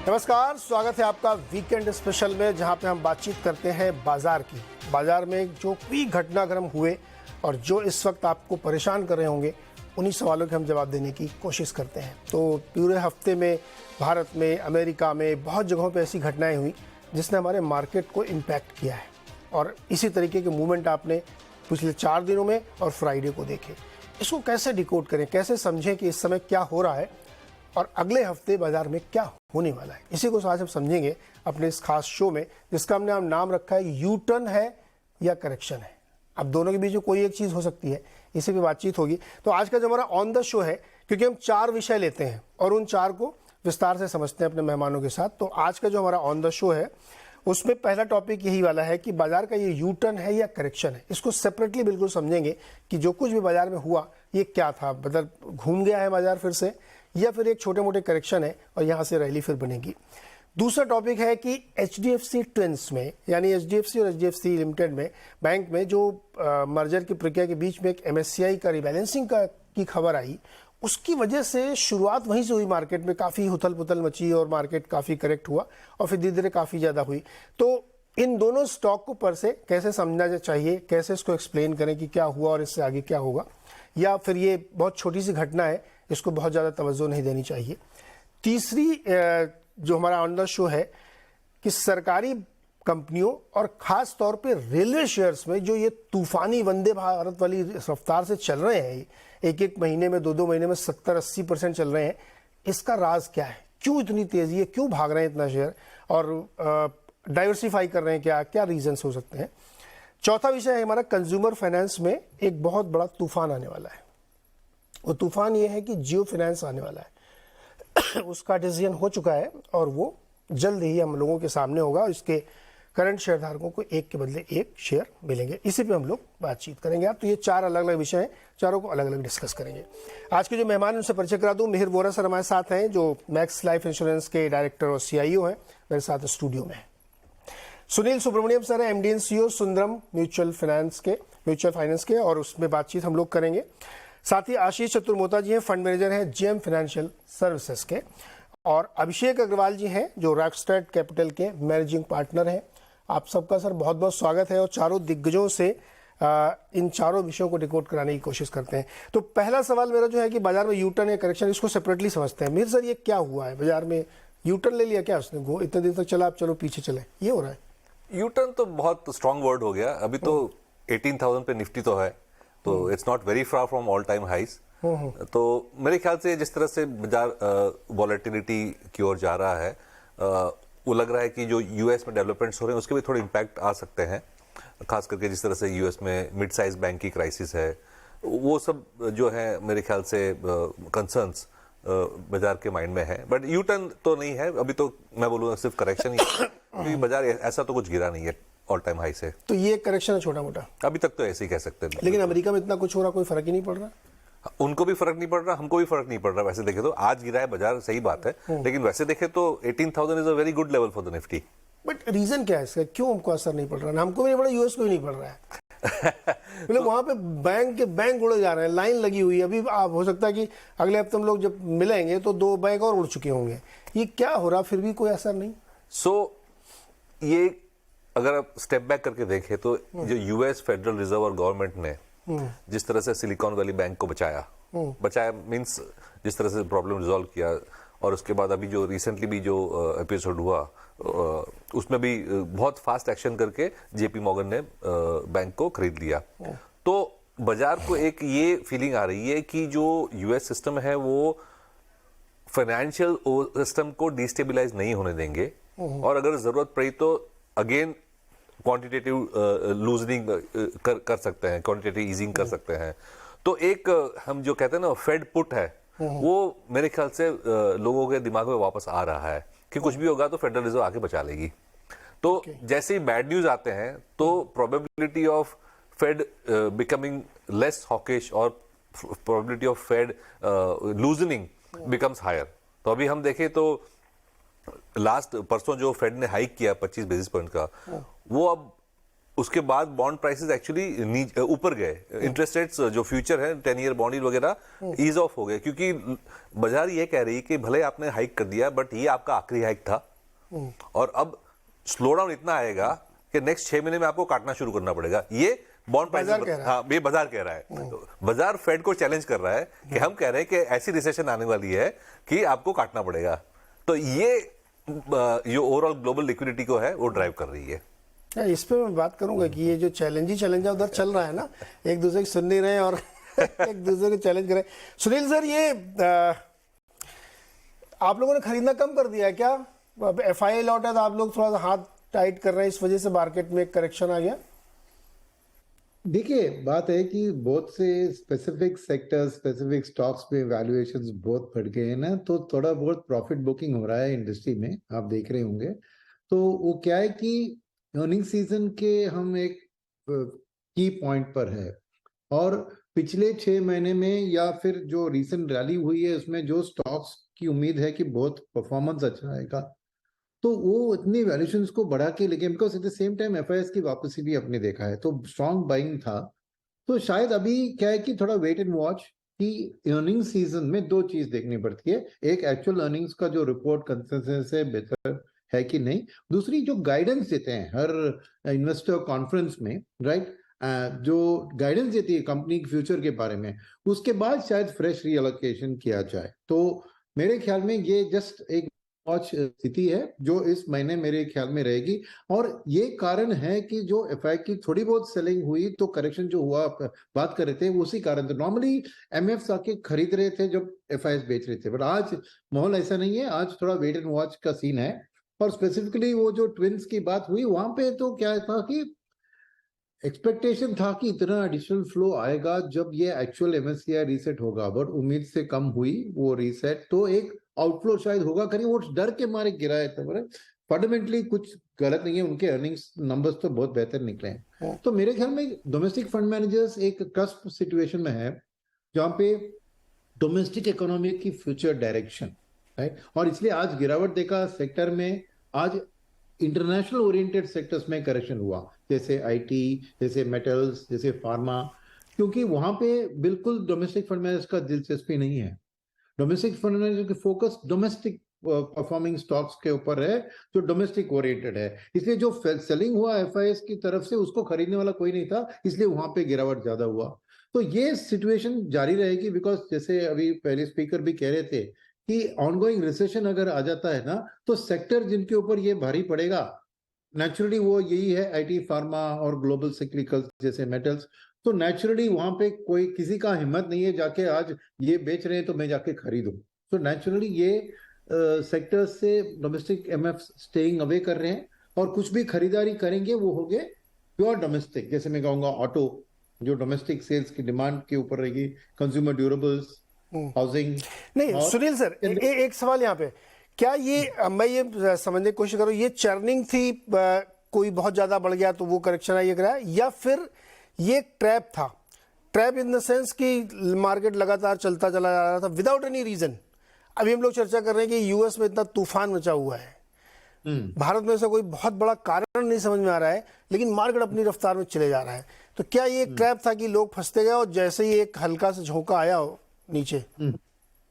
नमस्कार, स्वागत है आपका वीकेंड स्पेशल में, जहां पे हम बातचीत करते हैं बाजार की। बाजार में जो भी घटनाक्रम हुए और जो इस वक्त आपको परेशान कर रहे होंगे, उन्हीं सवालों के हम जवाब देने की कोशिश करते हैं। तो पूरे हफ्ते में भारत में, अमेरिका में बहुत जगहों पे ऐसी घटनाएं हुई जिसने हमारे मार्केट को इम्पैक्ट किया है। और इसी तरीके के मूवमेंट आपने पिछले 4 दिनों में और फ्राइडे को देखे। इसको कैसे डिकोड करें, कैसे समझें कि इस समय क्या हो रहा है और अगले हफ्ते बाजार में क्या होने वाला है, इसी को आज हम समझेंगे अपने इस खास शो में, जिसका हमने नाम रखा है यू टर्न है या करेक्शन है। अब दोनों के बीच में कोई एक चीज हो सकती है, इसी पे बातचीत होगी। तो आज का जो हमारा ऑन द शो है, क्योंकि हम 4 विषय लेते हैं और उन 4 को विस्तार से समझते हैं अपने मेहमानों के साथ, तो आज का जो हमारा ऑन द शो है उसमें पहला टॉपिक यही वाला है कि बाजार का ये यू टर्न है या करेक्शन है। इसको सेपरेटली बिल्कुल समझेंगे कि जो कुछ भी बाजार में हुआ ये क्या था, मतलब घूम गया है बाजार फिर से, या फिर एक छोटे मोटे करेक्शन है और यहां से रैली फिर बनेगी। दूसरा टॉपिक है कि एचडीएफसी ट्विंस में, यानी एचडीएफसी और एचडीएफसी लिमिटेड में, बैंक में जो मर्जर की प्रक्रिया के बीच में एक एमएससीआई का रिबैलेंसिंग की खबर आई, उसकी वजह से शुरुआत वहीं से हुई। मार्केट में काफ़ी उथल पुथल मची और मार्केट काफ़ी करेक्ट हुआ और फिर धीरे धीरे काफ़ी ज़्यादा हुई। तो इन दोनों स्टॉक को पर से कैसे समझना चाहिए, कैसे इसको एक्सप्लेन करें कि क्या हुआ और इससे आगे क्या होगा, या फिर ये बहुत छोटी सी घटना है, इसको बहुत ज़्यादा तवज्जो नहीं देनी चाहिए। तीसरी जो हमारा ऑन द शो है कि सरकारी कंपनियों और ख़ास तौर पे रेलवे शेयर्स में जो ये तूफानी वंदे भारत वाली रफ्तार से चल रहे हैं, एक महीने में, 2 महीने में 70-80% चल रहे हैं, इसका राज क्या है, क्यों इतनी तेज़ी है, क्यों भाग रहे हैं इतना शेयर, और डाइवर्सिफाई कर रहे हैं, क्या क्या रीजंस हो सकते हैं। चौथा विषय है हमारा कंज्यूमर फाइनेंस में एक बहुत बड़ा तूफान आने वाला है। वो तूफान ये है कि जियो फाइनेंस आने वाला है। उसका डिसीजन हो चुका है और वो जल्द ही हम लोगों के सामने होगा और इसके करंट शेयरधारकों को एक के बदले एक शेयर मिलेंगे। इसी पे हम लोग बातचीत करेंगे। आप तो ये 4 अलग अलग विषय हैं, चारों को अलग अलग डिस्कस करेंगे। आज के जो मेहमान उनसे परिचय करा दूं, मिहिर वोरा सर हमारे साथ हैं, जो मैक्स लाइफ इंश्योरेंस के डायरेक्टर और CIO हैं, मेरे साथ स्टूडियो में है। सुनील सुब्रमण्यम सर है, MD and CEO Sundaram mutual finance के, और उसमें बातचीत हम लोग करेंगे। साथ ही आशीष चतुर्मोता जी हैं, फंड मैनेजर हैं GM फाइनेंशियल सर्विसेज के, और अभिषेक अग्रवाल जी हैं जो रॉकस्टार कैपिटल के मैनेजिंग पार्टनर हैं। आप सबका सर बहुत बहुत स्वागत है और चारों दिग्गजों से इन चारों विषयों को डिकोड कराने की कोशिश करते हैं। तो पहला सवाल मेरा जो है कि बाजार में यू टर्न या करेक्शन, इसको सेपरेटली समझते हैं। मिहिर सर, ये क्या हुआ है बाजार में? यू टर्न ले लिया क्या उसने? इतने दिन तक चला, अब चलो पीछे चले, ये हो रहा है? यू टर्न तो बहुत स्ट्रॉन्ग वर्ड हो गया। अभी तो 18,000 पे निफ्टी तो है, तो it's not very far from all time highs. तो मेरे ख्याल से जिस तरह से बाजार वॉलेटिलिटी की ओर जा रहा है, वो लग रहा है कि जो यूएस में डेवलपमेंट्स हो रहे हैं उसके भी थोड़े इम्पैक्ट आ सकते हैं। खास करके जिस तरह से यूएस में मिड साइज बैंक की क्राइसिस है, वो सब जो है मेरे ख्याल से कंसर्न्स बाजार के माइंड में है। बट यू टर्न तो नहीं है, अभी तो मैं बोलूँगा सिर्फ करेक्शन ही है, क्योंकि बाजार ऐसा तो कुछ गिरा नहीं है ऑल टाइम हाई से। तो ये करेक्शन है छोटा मोटा, अभी तक तो ऐसे ही कह सकते हैं। लेकिन अमेरिका में इतना कुछ हो रहा, कोई फर्क ही नहीं पड़ रहा। उनको भी फर्क नहीं पड़ रहा, हमको भी फर्क नहीं पड़ रहा। वैसे देखे तो आज गिरा है बाजार, सही बात है, लेकिन वैसे देखे तो 18,000 is a very good level for the Nifty. But reason क्या है इसका, क्यों हमको असर नहीं पड़ रहा? हमको भी नहीं पड़ा, यूएस को भी नहीं पड़ रहा है। मतलब वहां पे बैंक उड़े जा रहे हैं, लाइन लगी हुई है। अभी आप हो सकता है कि अगले हफ्ते हम लोग जब मिलेंगे तो 2 बैंक और उड़ चुके होंगे। ये क्या हो रहा, फिर भी कोई असर नहीं? ये अगर आप स्टेप बैक करके देखें तो जो यूएस फेडरल रिजर्व और गवर्नमेंट ने जिस तरह से सिलिकॉन वैली बैंक को बचाया मींस जिस तरह से प्रॉब्लम रिजॉल्व किया, और उसके बाद अभी जो रिसेंटली भी जो एपिसोड हुआ उसमें भी बहुत फास्ट एक्शन करके जेपी मॉर्गन ने बैंक को खरीद लिया। तो बाजार को एक ये फीलिंग आ रही है कि जो यूएस सिस्टम है वो फाइनेंशियल सिस्टम को डिस्टेबलाइज नहीं होने देंगे, और अगर जरूरत पड़ी तो अगेन क्वांटिटेटिव लूजनिंग कर सकते हैं, क्वांटिटेटिव ईजिंग कर सकते हैं। तो एक हम जो कहते हैं ना फेड पुट है, वो मेरे ख्याल से लोगों के दिमाग में वापस आ रहा है कि कुछ भी होगा तो फेडरल रिजर्व आके बचा लेगी। तो जैसे ही बैड न्यूज आते हैं तो probability of Fed becoming less hawkish और probability of Fed loosening becomes higher. तो अभी हम देखें तो लास्ट परसों जो फेड ने हाइक किया 25 बेसिस पॉइंट का, वो अब उसके बाद बॉन्ड प्राइसेस एक्चुअली ऊपर गए, इंटरेस्ट रेट्स जो फ्यूचर है 10 ईयर बॉन्ड वगैरह ईज ऑफ हो गए, क्योंकि बाजार ये कह रही है कि भले आपने हाइक कर दिया बट ये आपका आखिरी हाइक था और अब स्लो डाउन इतना आएगा कि नेक्स्ट 6 महीने में आपको काटना शुरू करना पड़ेगा। ये बॉन्ड प्राइस, हाँ ये बाजार कह रहा है, तो बाजार फेड को चैलेंज कर रहा है कि हम कह रहे हैं कि ऐसी रिसेशन आने वाली है कि आपको काटना पड़ेगा। तो ये ओवरऑल ग्लोबल लिक्विडिटी को है वो ड्राइव कर रही है। इस पे मैं बात करूंगा कि ये जो चैलेंज है उधर चल रहा है ना, एक दूसरे की सुन नहीं रहे और एक दूसरे को चैलेंज कर रहे हैं। सुनील सर, ये आप लोगों ने खरीदना कम कर दिया है क्या? FII लौटा तो आप लोग थोड़ा सा हाथ टाइट कर रहे हैं, इस वजह से मार्केट में एक करेक्शन आ गया? देखिए, बात है कि बहुत से स्पेसिफिक सेक्टर्स, स्पेसिफिक स्टॉक्स पे वैल्यूएशंस बहुत बढ़ गए हैं ना, तो थोड़ा बहुत प्रॉफिट बुकिंग हो रहा है इंडस्ट्री में, आप देख रहे होंगे। तो वो क्या है कि अर्निंग सीजन के हम एक की पॉइंट पर है और पिछले 6 महीने में या फिर जो रीसेंट रैली हुई है उसमें जो स्टॉक्स की उम्मीद है कि बहुत परफॉर्मेंस अच्छा आएगा, तो वो इतनी वैल्यूएशंस को बढ़ा के लेके, because at the same time FIS की वापसी भी अपने देखा है, तो स्ट्रॉन्ग बाइंग था। तो शायद अभी क्या है कि थोड़ा वेट एंड वॉच कि अर्निंग सीजन में 2 चीज देखनी पड़ती है, एक एक्चुअल अर्निंग्स का जो रिपोर्ट कंसेंसस है बेहतर है कि नहीं, दूसरी जो गाइडेंस देते हैं हर इन्वेस्टर कॉन्फ्रेंस में, राइट, जो गाइडेंस देती है कंपनी के फ्यूचर के बारे में, उसके बाद शायद फ्रेश रीअलोकेशन किया जाए। तो मेरे ख्याल में ये जस्ट एक वॉच स्थिति है जो इस महीने मेरे ख्याल में रहेगी। और ये कारण है कि जो FI की थोड़ी बहुत सेलिंग हुई, तो करेक्शन जो हुआ बात कर रहे थे उसी कारण। तो नॉर्मली MFs आके खरीद रहे थे जब FIs बेच रहे थे, बट आज माहौल ऐसा नहीं है, आज थोड़ा वेट एंड वॉच का सीन है। और स्पेसिफिकली वो जो ट्विंस की बात हुई वहां पे तो क्या था कि एक्सपेक्टेशन था कि इतना एडिशनल फ्लो आएगा जब ये एक्चुअल MSCI रीसेट होगा, बट उम्मीद से कम हुई वो रीसेट, तो एक आउटफ्लो शायद होगा कहीं, वो डर के मारे गिराए थे। फंडामेंटली कुछ गलत नहीं है, उनके अर्निंग्स नंबर्स तो बहुत बेहतर निकले हैं। तो मेरे ख्याल में डोमेस्टिक फंड मैनेजर्स एक कस्प सिचुएशन में है जहां पे डोमेस्टिक इकोनॉमी की फ्यूचर डायरेक्शन, राइट, और इसलिए आज गिरावट देखा सेक्टर में। आज इंटरनेशनल ओरिएंटेड सेक्टर्स में करेक्शन हुआ, जैसे IT, जैसे मेटल्स, जैसे फार्मा, क्योंकि वहां पे बिल्कुल डोमेस्टिक फंड मैनेजर्स का दिलचस्पी नहीं है। डोमेस्टिक फंड मैनेजर की फोकस डोमेस्टिक परफॉर्मिंग स्टॉक्स के ऊपर है जो डोमेस्टिक ओरिएंटेड है, इसलिए जो सेलिंग हुआ FIS की तरफ से उसको खरीदने वाला कोई नहीं था, इसलिए वहां पे गिरावट ज्यादा हुआ। तो ये सिचुएशन जारी रहेगी, बिकॉज जैसे अभी पहले स्पीकर भी कह रहे थे कि ऑनगोइंग रिसेशन अगर आ जाता है ना, तो सेक्टर जिनके ऊपर ये भारी पड़ेगा नेचुरली वो यही है, IT, फार्मा और ग्लोबल साइक्लिकल्स जैसे मेटल्स। तो नेचुरली वहां पे कोई किसी का हिम्मत नहीं है जाके आज ये बेच रहे हैं तो मैं जाके खरीदूं। तो नेचुरली ये सेक्टर्स से डोमेस्टिक MFs स्टेइंग अवे कर रहे हैं, और कुछ भी खरीदारी करेंगे वो हो गए प्योर डोमेस्टिक, जैसे मैं कहूंगा ऑटो जो डोमेस्टिक सेल्स की डिमांड के ऊपर रहेगी, कंज्यूमर ड्यूरेबल्स, हाउसिंग। नहीं सुनील सर, एक सवाल यहाँ पे, क्या ये मैं ये समझने की कोशिश करूँ, ये चर्निंग थी, कोई बहुत ज्यादा बढ़ गया तो वो करेक्शन आइए कराया, या फिर ये ट्रैप था? ट्रैप इन द सेंस कि मार्केट लगातार चलता चला जा रहा था विदाउट एनी रीजन। अभी हम लोग चर्चा कर रहे हैं कि US में इतना तूफान मचा हुआ है, भारत में ऐसा कोई बहुत बड़ा कारण नहीं समझ में आ रहा है, लेकिन मार्केट अपनी रफ्तार में चले जा रहा है। तो क्या ये एक ट्रैप था कि लोग फंसते गए और जैसे ही एक हल्का सा झोंका आया हो नीचे,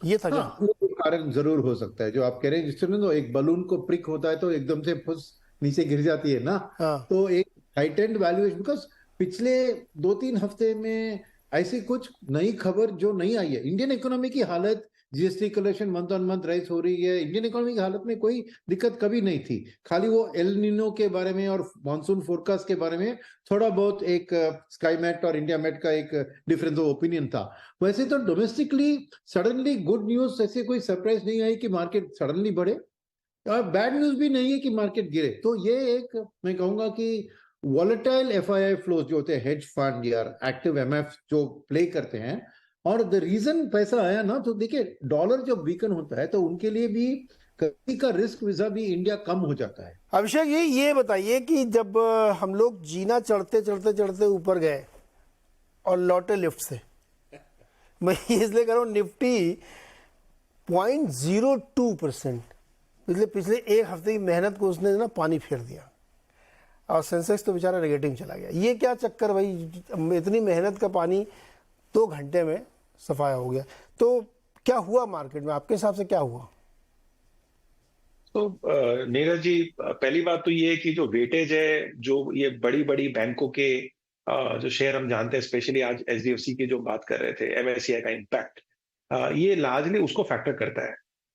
ये था क्या? वो कारण जरूर हो सकता है जो आप कह रहे हैं, जिस तरह तो एक बलून को प्रिक होता है तो एकदम से फुस नीचे गिर जाती है ना। तो एक हाइटेंड वैल्यूएशन, बिकॉज पिछले 2-3 हफ्ते में ऐसी कुछ नई खबर जो नहीं आई है। इंडियन इकोनॉमी की हालत, GST collection month on month rise हो रही है, इंडियन इकोनॉमी की हालत में कोई दिक्कत कभी नहीं थी, खाली वो एल नीनो के बारे में और मॉनसून फोरकास्ट के बारे में थोड़ा बहुत एक स्काईमेट और इंडिया मेट का एक डिफरेंस ऑफ ओपिनियन था। वैसे तो डोमेस्टिकली सडनली गुड न्यूज, ऐसे कोई सरप्राइज नहीं आई कि मार्केट सडनली बढ़े, और बैड न्यूज भी नहीं है कि मार्केट गिरे। तो ये एक मैं कहूंगा कि वॉलेटाइल FII फ्लोज जो होते हैं, हेज फंड या एक्टिव MF जो प्ले करते हैं, और द रीजन पैसा आया ना, तो देखिए डॉलर जब वीकन होता है तो उनके लिए भी कभी का रिस्क विजा भी इंडिया कम हो जाता है। अभिषेक, ये बताइए कि जब हम लोग जीना चढ़ते चढ़ते चढ़ते ऊपर गए और लौटे लिफ्ट से, मैं इसलिए कह रहा हूँ निफ्टी 0.02% पिछले एक हफ्ते की मेहनत को उसने ना पानी फेर दिया। और सेंसेक्स तो बेचारा नेगेटिव चला गया। ये क्या चक्कर भाई, इतनी मेहनत का पानी 2 घंटे में सफाया हो गया। तो क्या हुआ मार्केट में, आपके हिसाब से क्या हुआ? तो नीरज जी, पहली बात तो ये है कि जो वेटेज है, जो ये बड़ी बड़ी बैंकों के जो शेयर हम जानते हैं, स्पेशली आज एचडीएफसी की जो बात कर रहे थे, एमएससीआई का इम्पैक्ट, ये लार्जली उसको फैक्टर करता है।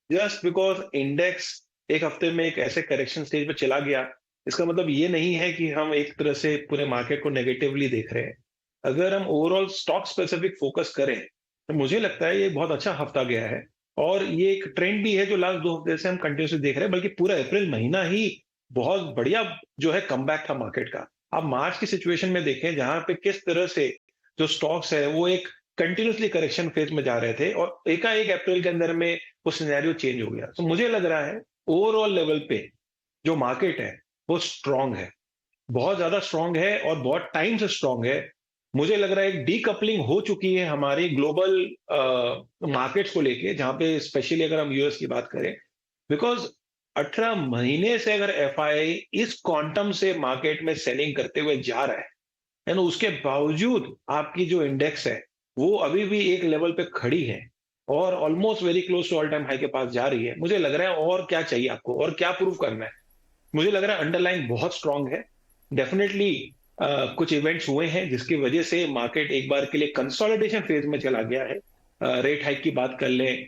जस्ट बिकॉज इंडेक्स एक हफ्ते में एक ऐसे करेक्शन स्टेज पे चला गया, इसका मतलब ये नहीं है कि हम एक तरह से पूरे मार्केट को नेगेटिवली देख रहे हैं। अगर हम ओवरऑल स्टॉक स्पेसिफिक फोकस करें तो मुझे लगता है ये बहुत अच्छा हफ्ता गया है, और ये एक ट्रेंड भी है जो लास्ट 2 हफ्ते से हम कंटिन्यूसली देख रहे हैं, बल्कि पूरा अप्रैल महीना ही बहुत बढ़िया जो है कमबैक था मार्केट का। आप मार्च की सिचुएशन में देखें जहां पे किस तरह से जो स्टॉक्स है वो एक कंटिन्यूसली करेक्शन फेज में जा रहे थे, और एकाएक अप्रैल के अंदर में वो सिनेरियो चेंज हो गया। तो मुझे लग रहा है ओवरऑल लेवल पे जो मार्केट है वो स्ट्रांग है, बहुत ज्यादा स्ट्रांग है और बहुत टाइम से स्ट्रांग है। मुझे लग रहा है एक डीकपलिंग हो चुकी है हमारी ग्लोबल मार्केट्स को लेके, जहां पे स्पेशली अगर हम यूएस की बात करें, बिकॉज 18 महीने से अगर एफआईआई इस क्वांटम से मार्केट में सेलिंग करते हुए जा रहा है, यानी उसके बावजूद आपकी जो इंडेक्स है वो अभी भी एक लेवल पे खड़ी है और almost very close to all time high के पास जा रही है। मुझे लग रहा है और क्या चाहिए आपको, और क्या प्रूव करना है? मुझे लग रहा है अंडरलाइन बहुत स्ट्रांग है। डेफिनेटली कुछ इवेंट्स हुए हैं जिसकी वजह से मार्केट एक बार के लिए कंसोलिडेशन फेज में चला गया है। रेट हाइक की बात कर लें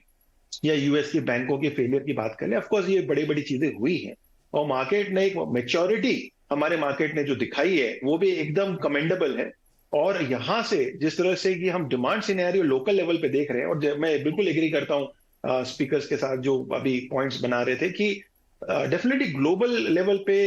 या यूएस की बैंकों के फेलियर की बात कर लें, ऑफ कोर्स ये बड़ी बड़ी चीजें हुई हैं, और मार्केट ने एक मैच्योरिटी हमारे मार्केट ने जो दिखाई है वो भी एकदम कमेंडेबल है। और यहां से जिस तरह से कि हम डिमांड सिनेरियो लोकल लेवल पे देख रहे हैं, और मैं बिल्कुल एग्री करता हूं स्पीकर्स के साथ जो अभी पॉइंट्स बना रहे थे कि डेफिनेटली ग्लोबल लेवल पे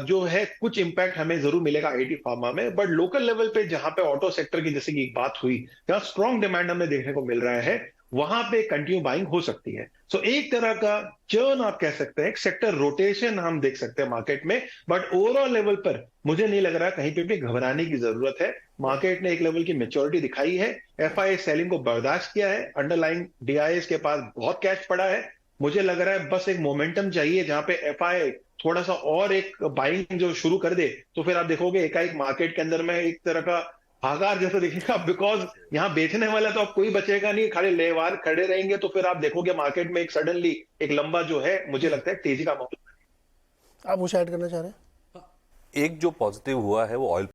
जो है कुछ इंपैक्ट हमें जरूर मिलेगा आईटी फार्मा में, बट लोकल लेवल पे जहां पे ऑटो सेक्टर की जैसे कि बात हुई, जहां स्ट्रॉन्ग डिमांड हमें देखने को मिल रहा है, वहां पे कंटिन्यू बाइंग हो सकती है। सो एक तरह का चर्न आप कह सकते हैं, सेक्टर रोटेशन हम देख सकते हैं मार्केट में, बट ओवरऑल लेवल पर मुझे नहीं लग रहा कहीं पे भी घबराने की जरूरत है। मार्केट ने एक लेवल की मेच्योरिटी दिखाई है, एफआईआई सेलिंग को बर्दाश्त किया है, अंडरलाइन डीआईएस के पास बहुत कैश पड़ा है। मुझे लग रहा है बस एक मोमेंटम चाहिए जहां पे एफआईआई थोड़ा सा और एक बाइंग जो शुरू कर दे, तो फिर आप देखोगे एकाएक मार्केट के अंदर में एक तरह का हाहाकार जैसा दिखेगा, बिकॉज यहां बेचने वाला तो अब कोई बचेगा नहीं, खाली लेवार खड़े रहेंगे, तो फिर आप देखोगे मार्केट में एक सडनली एक लंबा जो है मुझे लगता है तेजी का मौका। आप कुछ ऐड करना चाह रहे हैं? एक जो पॉजिटिव हुआ है वो ऑयल